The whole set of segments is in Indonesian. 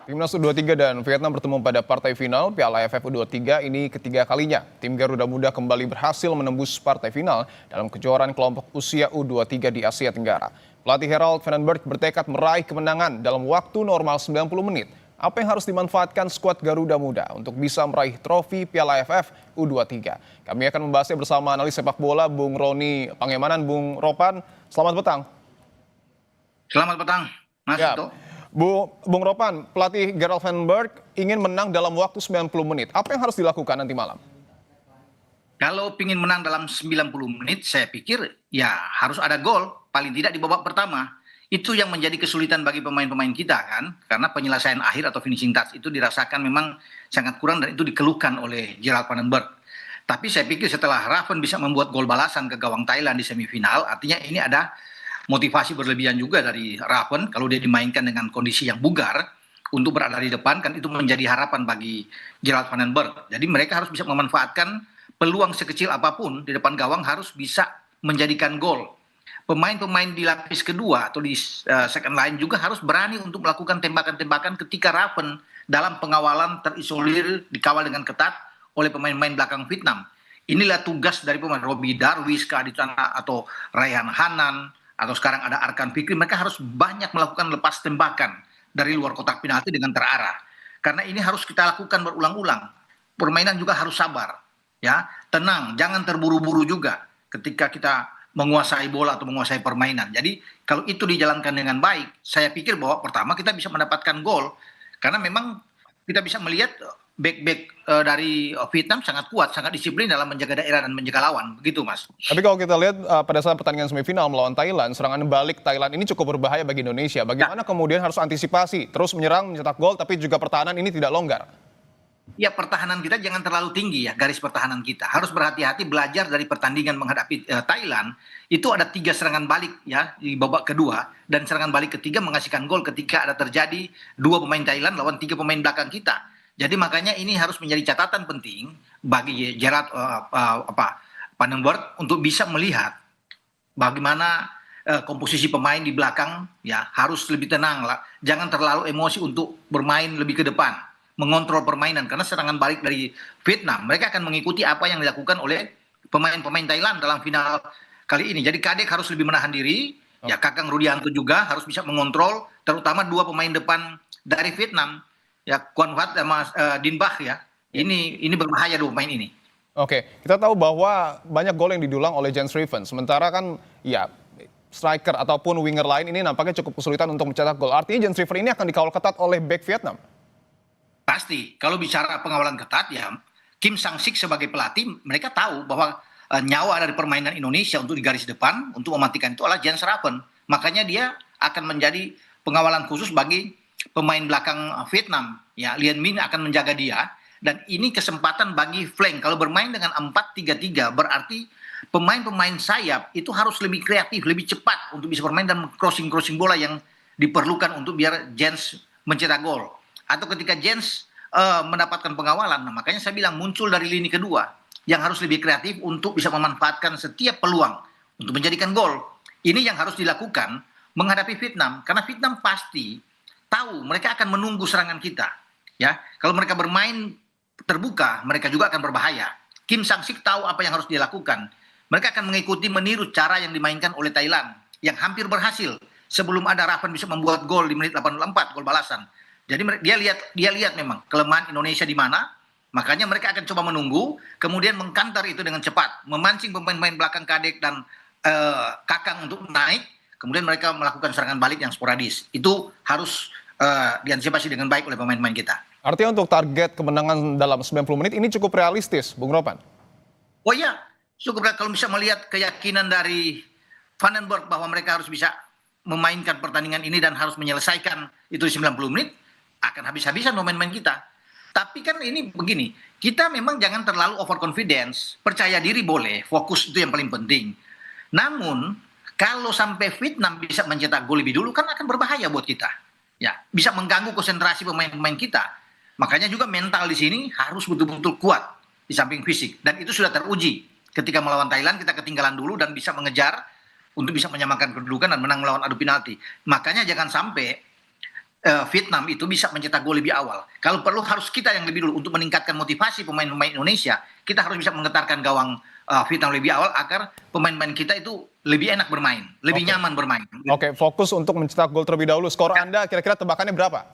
Timnas U23 dan Vietnam bertemu pada partai final Piala AFF U23 ini ketiga kalinya. Tim Garuda Muda kembali berhasil menembus partai final dalam kejuaraan kelompok usia U23 di Asia Tenggara. Pelatih Herald Vandenberg bertekad meraih kemenangan dalam waktu normal 90 menit. Apa yang harus dimanfaatkan skuad Garuda Muda untuk bisa meraih trofi Piala AFF U23? Kami akan membahasnya bersama analis sepak bola Bung Roni Pangemanan. Bung Ropan, selamat petang. Selamat petang, Mas Ya, Vito. Bung Ropan, pelatih Gerald Vandenberg ingin menang dalam waktu 90 menit. Apa yang harus dilakukan nanti malam? Kalau ingin menang dalam 90 menit, saya pikir ya harus ada gol, paling tidak di babak pertama. Itu yang menjadi kesulitan bagi pemain-pemain kita kan, karena penyelesaian akhir atau finishing touch itu dirasakan memang sangat kurang dan itu dikeluhkan oleh Gerald Vandenberg. Tapi saya pikir setelah Raven bisa membuat gol balasan ke gawang Thailand di semifinal, artinya ini ada motivasi berlebihan juga dari Raven kalau dia dimainkan dengan kondisi yang bugar untuk berada di depan, kan itu menjadi harapan bagi Gerald Vandenberg. Jadi mereka harus bisa memanfaatkan peluang sekecil apapun di depan gawang, harus bisa menjadikan gol. Pemain-pemain di lapis kedua atau di second line juga harus berani untuk melakukan tembakan-tembakan ketika Raven dalam pengawalan terisolir dikawal dengan ketat oleh pemain-pemain belakang Vietnam. Inilah tugas dari pemain Robbie Darwish, Kaditana atau Raihan Hanan, atau sekarang ada Arkan Fikri. Mereka harus banyak melakukan lepas tembakan dari luar kotak penalti dengan terarah. Karena ini harus kita lakukan berulang-ulang. Permainan juga harus sabar, ya, tenang, jangan terburu-buru juga ketika kita menguasai bola atau menguasai permainan. Jadi kalau itu dijalankan dengan baik, saya pikir bahwa pertama kita bisa mendapatkan gol, karena memang kita bisa melihat back-back dari Vietnam sangat kuat, sangat disiplin dalam menjaga daerah dan menjaga lawan, begitu Mas. Tapi kalau kita lihat pada saat pertandingan semifinal melawan Thailand, serangan balik Thailand ini cukup berbahaya bagi Indonesia. Bagaimana kemudian harus antisipasi, terus menyerang, mencetak gol, tapi juga pertahanan ini tidak longgar? Ya, pertahanan kita jangan terlalu tinggi ya, garis pertahanan kita. Harus berhati-hati, belajar dari pertandingan menghadapi Thailand. Itu ada 3 serangan balik ya di babak kedua, dan serangan balik ketiga menghasilkan gol ketika ada terjadi 2 pemain Thailand lawan 3 pemain belakang kita. Jadi makanya ini harus menjadi catatan penting bagi Gerard Vandenberg untuk bisa melihat bagaimana komposisi pemain di belakang, ya harus lebih tenang lah. Jangan terlalu emosi untuk bermain lebih ke depan, mengontrol permainan, karena serangan balik dari Vietnam mereka akan mengikuti apa yang dilakukan oleh pemain-pemain Thailand dalam final kali ini. Jadi Kadek harus lebih menahan diri, ya Kakang Rudianto juga harus bisa mengontrol, terutama 2 pemain depan dari Vietnam, ya Quan Phat sama Din Bach ya. Ini berbahaya 2 pemain ini. Oke, kita tahu bahwa banyak gol yang didulang oleh Jens Riven. Sementara kan ya striker ataupun winger lain ini nampaknya cukup kesulitan untuk mencetak gol. Artinya Jens Riven ini akan dikawal ketat oleh back Vietnam. Pasti, kalau bicara pengawalan ketat ya, Kim Sang-sik sebagai pelatih, mereka tahu bahwa nyawa dari permainan Indonesia untuk di garis depan, untuk mematikan itu adalah Jens Raven. Makanya dia akan menjadi pengawalan khusus bagi pemain belakang Vietnam. Ya, Lien Minh akan menjaga dia, dan ini kesempatan bagi flank. Kalau bermain dengan 4-3-3, berarti pemain-pemain sayap itu harus lebih kreatif, lebih cepat untuk bisa bermain dan crossing-crossing bola yang diperlukan untuk biar Jens mencetak gol. Atau ketika Jens mendapatkan pengawalan, nah makanya saya bilang muncul dari lini kedua yang harus lebih kreatif untuk bisa memanfaatkan setiap peluang untuk menjadikan gol. Ini yang harus dilakukan menghadapi Vietnam, karena Vietnam pasti tahu mereka akan menunggu serangan kita. Ya, kalau mereka bermain terbuka, mereka juga akan berbahaya. Kim Sang-sik tahu apa yang harus dilakukan. Mereka akan mengikuti, meniru cara yang dimainkan oleh Thailand yang hampir berhasil sebelum ada Raven bisa membuat gol di menit 84, gol balasan. Jadi dia lihat memang kelemahan Indonesia di mana, makanya mereka akan coba menunggu, kemudian mengkantar itu dengan cepat, memancing pemain-pemain belakang Kadek dan Kakang untuk naik, kemudian mereka melakukan serangan balik yang sporadis. Itu harus diantisipasi dengan baik oleh pemain-pemain kita. Artinya untuk target kemenangan dalam 90 menit ini cukup realistis, Bung Ropan. Oh iya, cukup kalau bisa melihat keyakinan dari Vandenberg bahwa mereka harus bisa memainkan pertandingan ini dan harus menyelesaikan itu di 90 menit, akan habis-habisan pemain-pemain kita. Tapi kan ini begini, kita memang jangan terlalu overconfidence, percaya diri boleh, fokus itu yang paling penting. Namun, kalau sampai Vietnam bisa mencetak gol lebih dulu, kan akan berbahaya buat kita. Ya, bisa mengganggu konsentrasi pemain-pemain kita. Makanya juga mental di sini harus betul-betul kuat di samping fisik. Dan itu sudah teruji. Ketika melawan Thailand kita ketinggalan dulu dan bisa mengejar untuk bisa menyamakan kedudukan dan menang melawan adu penalti. Makanya jangan sampai Vietnam itu bisa mencetak gol lebih awal. Kalau perlu harus kita yang lebih dulu untuk meningkatkan motivasi pemain-pemain Indonesia. Kita harus bisa menggetarkan gawang Vietnam lebih awal agar pemain-pemain kita itu lebih enak bermain, lebih nyaman bermain. Oke, fokus untuk mencetak gol terlebih dahulu. Skor Anda kira-kira tebakannya berapa?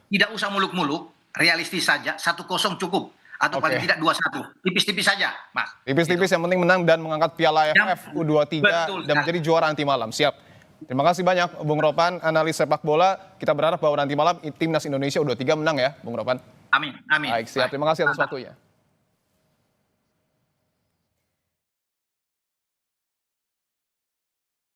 Tidak usah muluk-muluk, realistis saja, 1-0 cukup. Atau paling tidak 2-1, tipis-tipis saja, Mas. Tipis-tipis yang penting menang dan mengangkat Piala AFF U23 Betul dan menjadi juara nanti malam. Siap. Terima kasih banyak Bung Ropan, analis sepak bola. Kita berharap bahwa nanti malam timnas Indonesia U23 menang ya, Bung Ropan. Amin, amin. Baik, siap. Terima kasih atas waktunya.